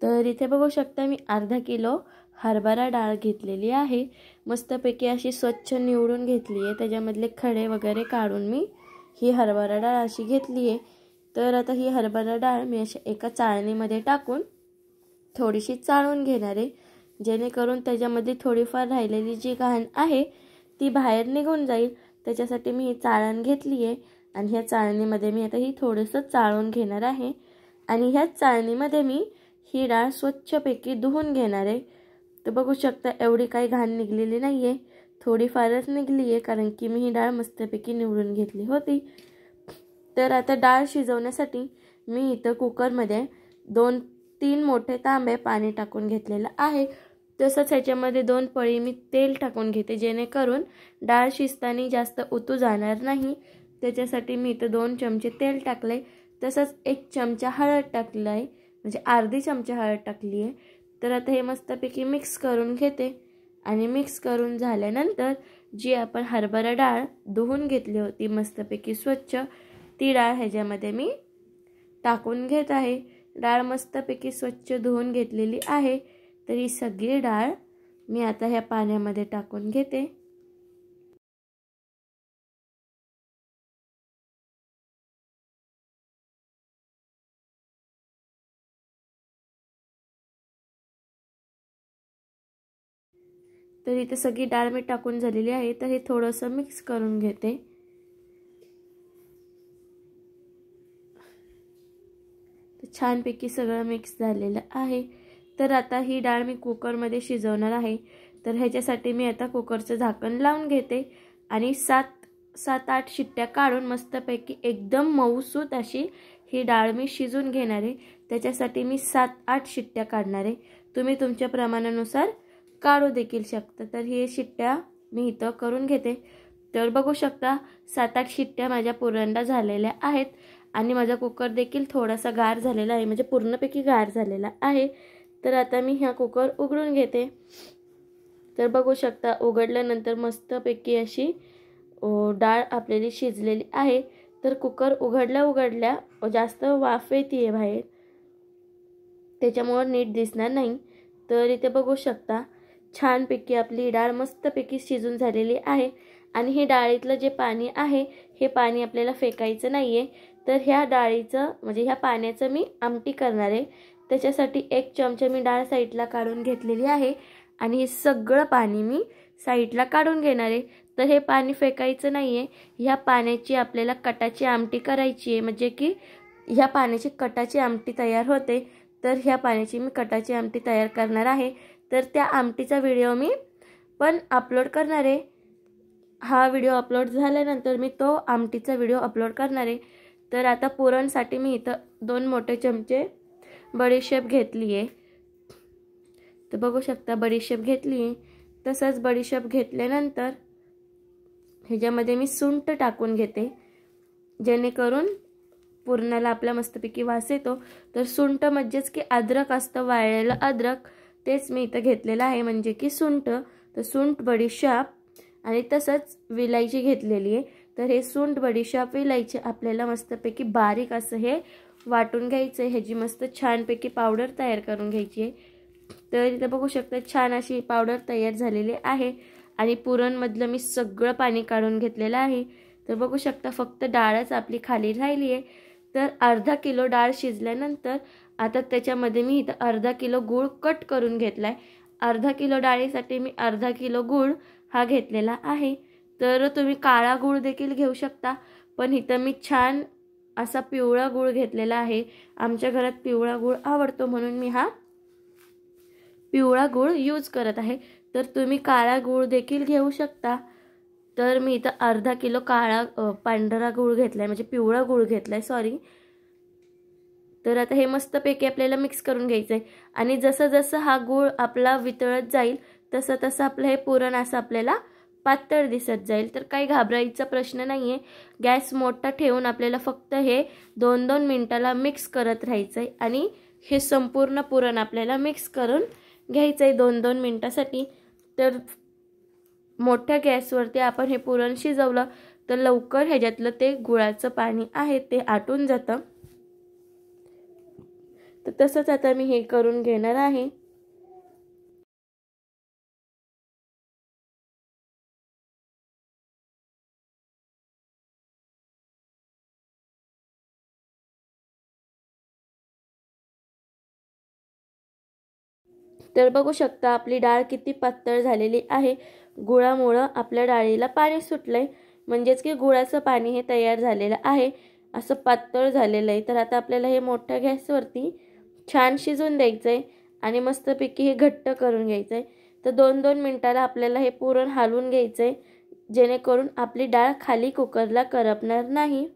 तर इथे बघू शकता मी अर्धा किलो हरभरा डाळ घेतलेली आहे। मस्तपैकी अशी स्वच्छ निवडून घेतली आहे, त्याच्यामधले खडे वगैरे काढून मी ही हरभरा डाळ अशी घेतली आहे। तर आता ही हरभरा डाळ मी अशा एका चाळणीमध्ये टाकून थोडीशी चाळून घेणार आहे, जेणेकरून त्याच्यामध्ये थोडीफार राहिलेली जी घाण आहे ती बाहेर निघून जाईल। त्याच्यासाठी मी ही चाळण घेतली आहे आणि ह्या चाळणीमध्ये मी आता ही थोडंसं चाळून घेणार आहे आणि ह्या चाळणीमध्ये मी ही डाळ स्वच्छपैकी धुवून घेणार आहे। तर बघू शकता एवढी काही घाण निघलेली नाही आहे, थोडीफारच निघली आहे, कारण की मी ही डाळ मस्तपैकी निवडून घेतली होती। तर आता डाळ शिजवण्यासाठी मी इथं कुकरमध्ये 2-3 मोठे तांबे पाणी टाकून घेतलेलं आहे। तसंच ह्याच्यामध्ये 2 पळी मी तेल टाकून घेते, जेणेकरून डाळ शिजताना जास्त उतू जाणार नाही। त्याच्यासाठी मी इथं 2 चमचे तेल टाकले, तसंच 1 चमचा हळद टाकलं आहे, म्हणजे अर्धी चमचा हळद टाकली आहे। तर आता हे मस्तपैकी मिक्स करून घेते आणि मिक्स करून झाल्यानंतर जी आपण हरभरा डाळ धुवून घेतली होती मस्तपैकी स्वच्छ, ती डाळ ह्याच्यामध्ये मी टाकून घेत आहे। डाळ मस्तपैकी स्वच्छ धुवून घेतलेली आहे, तर ही सगळी डाळ मी आता ह्या पाण्यामध्ये टाकून घेते। तर इथे सगळी डाळ मी टाकून झालेली आहे, तर हे थोडंसं मिक्स करून घेते। तर छानपैकी सगळं मिक्स झालेलं आहे। तर आता ही डाळ मी कुकरमध्ये शिजवणार आहे। तर ह्याच्यासाठी मी आता कुकरचं झाकण लावून घेते आणि 7-8 शिट्ट्या काढून मस्तपैकी एकदम मऊसूत अशी ही डाळ मी शिजून घेणार आहे। त्याच्यासाठी मी 7-8 शिट्ट्या काढणार आहे, तुम्ही तुमच्या प्रमाणानुसार काढू देखील शकता। तर हे शिट्ट्या मी इथं करून घेते। तर बघू शकता 7-8 शिट्ट्या माझ्या पुरंडा झालेल्या आहेत आणि माझा कुकर देखील थोडासा गार झालेला आहे, म्हणजे पूर्णपैकी गार झालेला आहे। तर आता मी हा कुकर उघडून घेते। तर बघू शकता उघडल्यानंतर मस्तपैकी अशी डाळ आपल्याला शिजलेली आहे। तर कुकर उघडल्या जास्त वाफ येते बाहेर, त्याच्यामुळे नीट दिसणार नाही। तर इथे बघू शकता छानपैकी आपली डाळ मस्तपैकी शिजून झालेली आहे आणि हे डाळीतलं जे पाणी आहे हे पाणी आपल्याला फेकायचं नाहीये। तर ह्या डाळीचं म्हणजे ह्या पाण्याचं मी आमटी करणार आहे। त्याच्यासाठी 1 चमचा मी डाळ साईडला काढून घेतलेली आहे आणि हे सगळं पाणी मी साईडला काढून घेणार आहे। तर हे पाणी फेकायचं नाहीये, ह्या पाण्याची आपल्याला कटाची आमटी करायची आहे, म्हणजे की ह्या पाण्याची कटाची आमटी तयार होते। तर ह्या पाण्याची मी कटाची आमटी तयार करणार आहे। तर त्या आमटीचा व्हिडिओ मी पण अपलोड करणार आहे। हा व्हिडिओ अपलोड झाल्यानंतर मी तो आमटीचा व्हिडिओ अपलोड करणार आहे। तर आता पुरणसाठी मी इथं 2 मोठे चमचे बडीशेप घेतली आहे। तर बघू शकता बडीशेप घेतली आहे। तसंच बडीशेप घेतल्यानंतर ह्याच्यामध्ये मी सुंठ टाकून घेते, जेणेकरून पुरणाला आपला मस्तपैकी वास येतो। तर सुंठ म्हणजेच की अद्रक असतं, वाळलेलं अद्रक, तेच मी इथं घेतलेलं आहे, म्हणजे की सुंठ। तर सुंठ बडीशेप आणि तसंच विलायची घेतलेली आहे। तर हे सुंठ बडीशेप विलायची आपल्याला मस्तपैकी बारीक असं हे वाटून घ्यायचं आहे, ह्याची मस्त छानपैकी पावडर तयार करून घ्यायची आहे। तर इथे बघू शकता छान अशी पावडर तयार झालेली आहे आणि पुरणमधलं मी सगळं पाणी काढून घेतलेलं आहे। तर बघू शकता फक्त डाळच आपली खाली राहिली आहे। तर अर्धा किलो डाळ शिजल्यानंतर आता त्याच्यामध्ये मी इथं अर्धा किलो गूळ कट करून घेतलाय। अर्धा किलो डाळीसाठी मी अर्धा किलो गूळ हा घेतलेला आहे। तर तुम्ही काळा गूळ देखील घेऊ शकता, पण इथं मी छान असा पिवळा गूळ घेतलेला आहे। आमच्या घरात पिवळा गूळ आवडतो म्हणून मी हा पिवळा गूळ यूज करत आहे। तर तुम्ही काळा गूळ देखील घेऊ शकता। तर मी इथं अर्धा किलो पांढरा गूळ घेतलाय, म्हणजे पिवळा गूळ घेतलाय, सॉरी। तर आता हे मस्तपैकी आपल्याला मिक्स करून घ्यायचं आहे आणि जसं जसं हा गूळ आपला वितळत जाईल तसं तसं आपलं हे पुरण असं आपल्याला पातळ दिसत जाईल। तर काही घाबरायचा प्रश्न नाही आहे। गॅस मोठा ठेवून आपल्याला फक्त हे 2-2 मिनिटाला मिक्स करत राहायचं आहे आणि हे संपूर्ण पुरण आपल्याला मिक्स करून घ्यायचं आहे 2-2 मिनिटासाठी। तर मोठ्या गॅसवरती आपण हे पुरण शिजवलं तर लवकर ह्याच्यातलं ते गुळाचं पाणी आहे ते आटून जातं। तर तसंच आता मी हे करून घेणार आहे। तर बघू शकता आपली डाळ किती पातळ झालेली आहे। गुळामुळे आपल्या डाळीला पाणी सुटलंय, म्हणजेच की गुळाचं पाणी हे तयार झालेलं आहे, असं पातळ झालेलं आहे। तर आता आपल्याला हे मोठ्या गॅसवरती छान शिजून द्यायचंय आणि मस्तपैकी हे घट्ट करून घ्यायचंय। तर 2-2 मिनिटाला आपल्याला हे पुरण हलवून घ्यायचंय, जेणेकरून आपली डाळ खाली कुकरला करपणार नाही।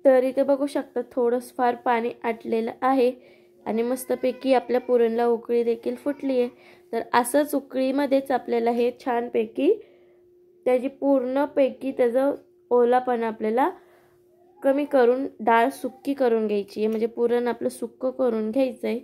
तर इथे बघू शकता थोडंसं फार पाणी आटलेलं आहे आणि मस्तपैकी आपल्या पुरणला उकळी देखील फुटली आहे। तर असंच उकळीमध्येच आपल्याला हे छानपैकी त्याची पूर्णपैकी त्याचा ओलापणा आपल्याला कमी करून डाळ सुक्की करून घ्यायची आहे, म्हणजे पुरण आपलं सुक्क करून घ्यायचंय।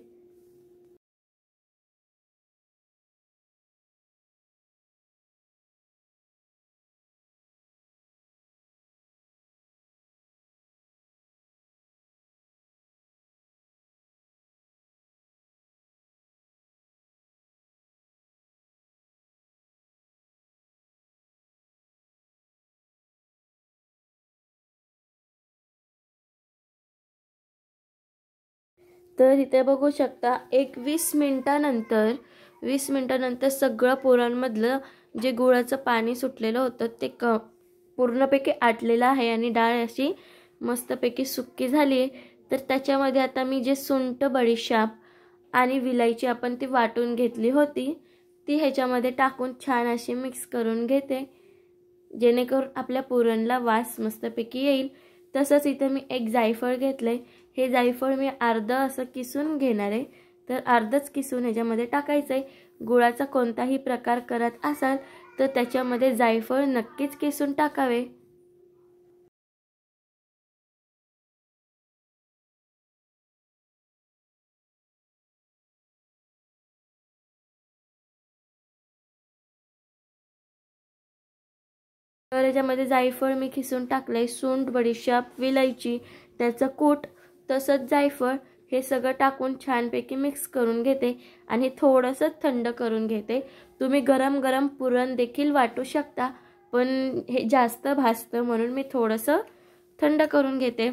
तर इथे बघू शकता एक 20 मिनिटानंतर सगळं पुरणमधलं जे गुळाचं पाणी सुटलेलं होतं ते पूर्णपैकी आटलेलं आहे आणि डाळ अशी मस्तपैकी सुक्की झाली आहे। तर त्याच्यामध्ये आता मी जे सुंठ, बडीशेप आणि विलायची आपण ती वाटून घेतली होती ती ह्याच्यामध्ये टाकून छान अशी मिक्स करून घेते, जेणेकरून आपल्या पुरणला वास मस्तपैकी येईल। तसंच इथे मी एक जायफळ घेतले, हे जायफळ मी अर्ध असं किसून घेणार आहे, तर अर्धच किसून ह्याच्यामध्ये टाकायचं आहे। गुळाचा कोणताही प्रकार करत असाल तर त्याच्यामध्ये जायफळ नक्कीच किसून टाकावे। तर याच्यामध्ये जायफळ मी किसून टाकले, सुंठ, बडीशेप, विलायची, त्याचं कूट, तसंच जायफळ हे सगळं टाकून छानपैकी मिक्स करून घेते आणि थोडंसं थंड करून घेते। तुम्ही गरम गरम पुरण देखील वाटू शकता, पण हे जास्त भाजतं म्हणून मी थोडंसं थंड करून घेते।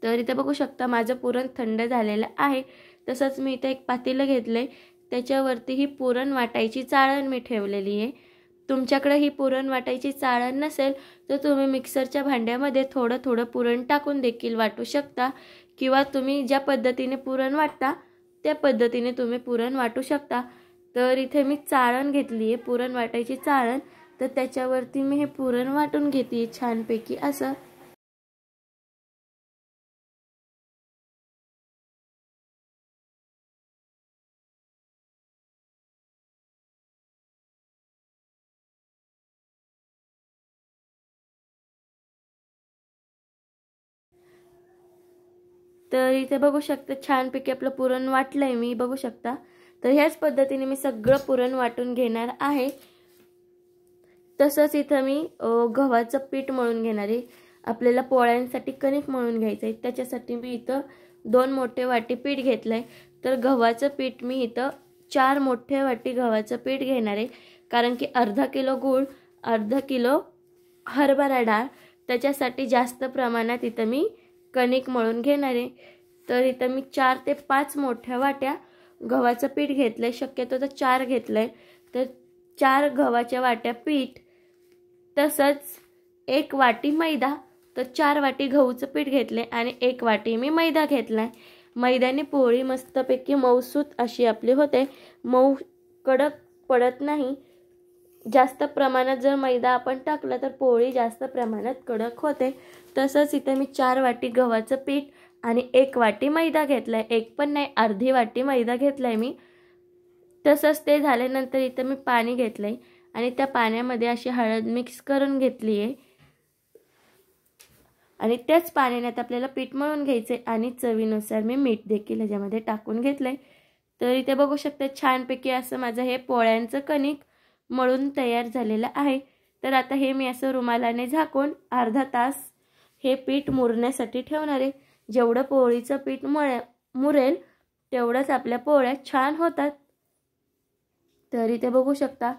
तर इथे बघू शकता माझं पुरण थंड झालेलं आहे। तसंच मी इथे एक पातेलं घेतलंय, त्याच्यावरती ही पुरण वाटायची चाळण मी ठेवलेली आहे। तुमच्याकडे ही पुरण वाटायची चाळण नसेल तर तुम्ही मिक्सरच्या भांड्यामध्ये थोडं थोडं पुरण टाकून देखील वाटू शकता, किंवा तुम्ही ज्या पद्धतीने पुरण वाटता त्या पद्धतीने तुम्ही पुरण वाटू शकता। तर इथे मी चाळण घेतली आहे, पुरण वाटायची चाळण, तर त्याच्यावरती मी हे पुरण वाटून घेते छानपैकी असं। तर इथे बघू शकता छानपैकी आपलं पुरण वाटलंय मी, बघू शकता। तर ह्याच पद्धतीने मी सगळं पुरण वाटून घेणार आहे। तसंच इथं मी गव्हाचं पीठ मळून घेणार आहे। आपल्याला पोळ्यांसाठी कणिक मळून घ्यायचं आहे, त्याच्यासाठी मी इथं 2 मोठे वाटी पीठ घेतलंय। तर गव्हाचं पीठ मी इथं 4 मोठे वाटी गव्हाचं पीठ घेणार आहे, कारण की अर्धा किलो गूळ, अर्धा किलो हरभरा डाळ, त्याच्यासाठी जास्त प्रमाणात इथं मी कणिक मळून घेणार आहे। तर इथं मी 4 ते 5 मोठ्या वाट्या गव्हाचं पीठ घेतलंय, शक्यतो तर 4 घेतलंय। तर 4 गव्हाच्या वाट्या पीठ, तसंच 1 वाटी मैदा, तर 4 वाटी गहूचं पीठ घेतले आणि 1 वाटी मी मैदा घेतलाय। मैद्याने पोळी मस्तपैकी मऊसूत अशी आपली होते, मऊ कडक पडत नाही। जास्त प्रमाणात जर मैदा आपण टाकला तर पोळी जास्त प्रमाणात कडक होते। तसंच इथे मी 4 वाटी गव्हाचं पीठ आणि 1 वाटी मैदा घेतलाय, 1 पण नाही अर्धी वाटी मैदा घेतलाय मी। तसंच ते झाल्यानंतर इथे मी पाणी घेतलंय आणि त्या पाण्यामध्ये अशी हळद मिक्स करून घेतली आहे आणि त्याच पाण्यात आपल्याला पीठ मळून घ्यायचे आणि चवीनुसार मी मीठ देखील याच्यामध्ये टाकून घेतलंय। तर इथे बघू शकता छानपैकी असं माझं हे पोळ्यांचं कणिक मळून तयार झालेलं आहे। तर आता हे मी असं रुमालाने झाकून अर्धा तास हे पीठ मुरण्यासाठी ठेवणार आहे। जेवढं पोळीचं पीठ मुरेल तेवढंच आपल्या पोळ्या छान होतात। तर इथे बघू शकता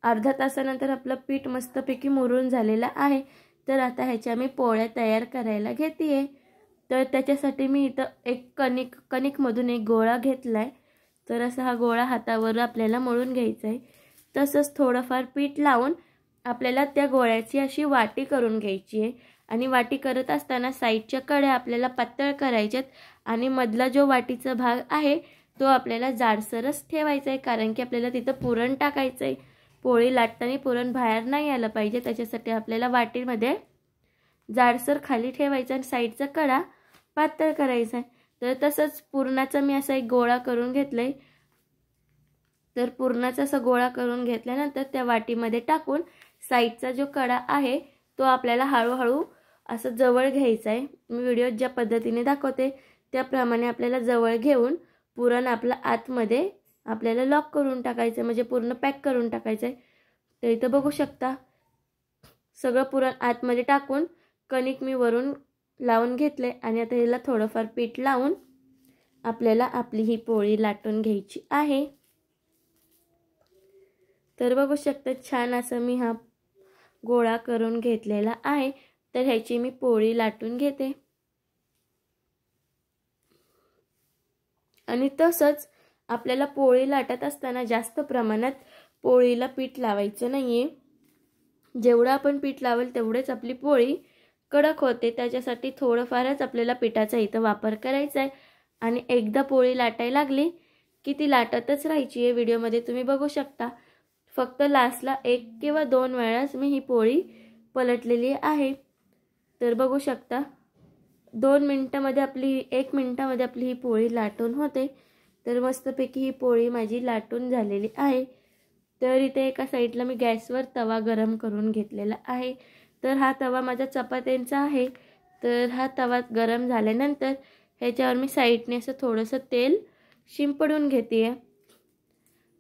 अर्धा तासानंतर आपलं पीठ मस्तपैकी मुरून झालेलं आहे। तर आता ह्याच्या मी पोळ्या तयार करायला घेते। तर त्याच्यासाठी मी इथं एक कणिकमधून एक गोळा घेतलाय। तर असा हा गोळा हातावर आपल्याला मळून घ्यायचा आहे। तसंच थोडंफार पीठ लावून आपल्याला त्या गोळ्याची अशी वाटी करून घ्यायची आहे आणि वाटी करत असताना साईडच्या कड्या आपल्याला पातळ करायच्यात आणि मधला जो वाटीचा भाग आहे तो आपल्याला जाडसरच ठेवायचा आहे, कारण की आपल्याला तिथं पुरण टाकायचं आहे। पोळी लाटताना पुरण बाहेर नाही आलं पाहिजे, त्याच्यासाठी आपल्याला वाटीमध्ये जाडसर खाली ठेवायचं आणि साईडचा कडा पातळ करायचा आहे। तर तसंच पुरणाचा मी असा एक गोळा करून घेतलाय। तर पुरणाचा असा गोळा करून घेतल्यानंतर त्या वाटीमध्ये टाकून साईडचा जो कडा आहे तो आपल्याला हळूहळू असं जवळ घ्यायचा आहे। मी व्हिडिओत ज्या पद्धतीने दाखवते त्याप्रमाणे आपल्याला जवळ घेऊन पुरण आपलं आतमध्ये आपल्याला लॉक करून टाकायचं, म्हणजे पूर्ण पॅक करून टाकायचं आहे। तर इथं बघू शकता सगळं पुरण आतमध्ये टाकून कणिक मी वरून लावून घेतले आणि आता याला थोडंफार पीठ लावून आपल्याला आपली ही पोळी लाटून घ्यायची आहे। तर बघू शकता छान असं मी हा गोळा करून घेतलेला आहे। तर ह्याची मी पोळी लाटून घेते आणि तसंच आपल्याला पोळी लाटत असताना जास्त प्रमाणात पोळीला पीठ लावायचं नाहीये। जेवढं आपण पीठ लावेल तेवढेच आपली पोळी कडक होते, त्याच्यासाठी थोडंफारच आपल्याला पिठाचा इथं वापर करायचा आहे। आणि एकदा पोळी लाटायला लागली की ती लाटतच राहायची आहे। व्हिडिओमध्ये तुम्ही बघू शकता फक्त लास्टला 1 किंवा 2 वेळाच मी ही पोळी पलटलेली आहे। तर बघू शकता 1 मिनिटामध्ये आपली ही पोळी लाटून होते। तर मस्तपैकी ही पोळी माझी लाटून झालेली आहे। तर इथे एका साईडला मी गॅसवर तवा गरम करून घेतलेला आहे। तर हा तवा माझा चपात्यांचा आहे। तर हा तवा गरम झाल्यानंतर ह्याच्यावर मी साईडने असं थोडंसं तेल शिंपडून घेते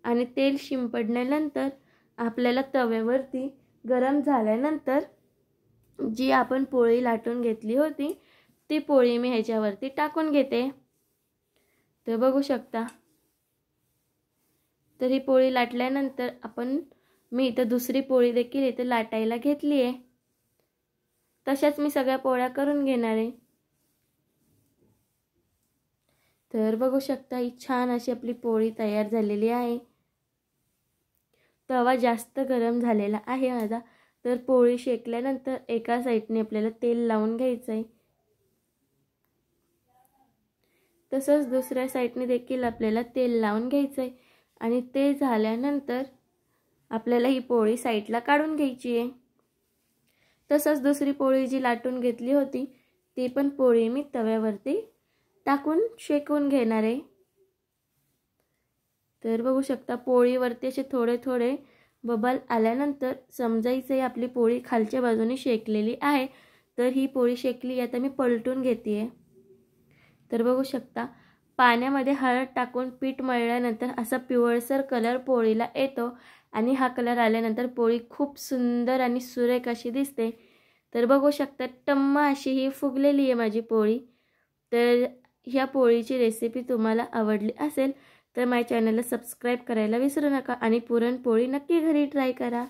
आणि तेल शिंपडल्यानंतर आपल्याला तव्यावरती गरम झाल्यानंतर जी आपण पोळी लाटून घेतली होती ती पोळी मी ह्याच्यावरती टाकून घेते। तर बघू शकता तर ही पोळी लाटल्यानंतर मी इथं दुसरी पोळी देखील इथं लाटायला घेतली आहे। तशाच मी सगळ्या पोळ्या करून घेणार आहे। तर बघू शकता ही छान अशी आपली पोळी तयार झालेली आहे। तवा जास्त गरम झालेला आहे माझा। तर पोळी शेकल्यानंतर एका साईडने आपल्याला तेल लावून घ्यायचं आहे, तसंच दुसऱ्या साईडने देखील आपल्याला तेल लावून घ्यायचं आहे आणि ते झाल्यानंतर आपल्याला ही पोळी साईडला काढून घ्यायची आहे। तसंच दुसरी पोळी जी लाटून घेतली होती ती पण पोळी मी तव्यावरती टाकून शेकून घेणार आहे। तर बघू शकता पोळीवरती असे थोडे थोडे बबल आल्यानंतर समजायचं आहे आपली पोळी खालच्या बाजूने शेकलेली आहे। तर ही पोळी शेकली आता मी पलटून घेते। तर बघू शकता पाण्यामध्ये हळद टाकून पीठ मळल्यानंतर असा पिवळसर कलर पोळीला येतो आणि हा कलर आल्यानंतर पोळी खूप सुंदर आणि सुरेख अशी दिसते। तर बघू शकता टम्म अशी ही फुगलेली आहे माझी पोळी। तर ह्या पोळीची रेसिपी तुम्हाला आवडली असेल तर माझ्या चॅनलला सबस्क्राईब करायला विसरू नका आणि पुरणपोळी नक्की घरी ट्राय करा।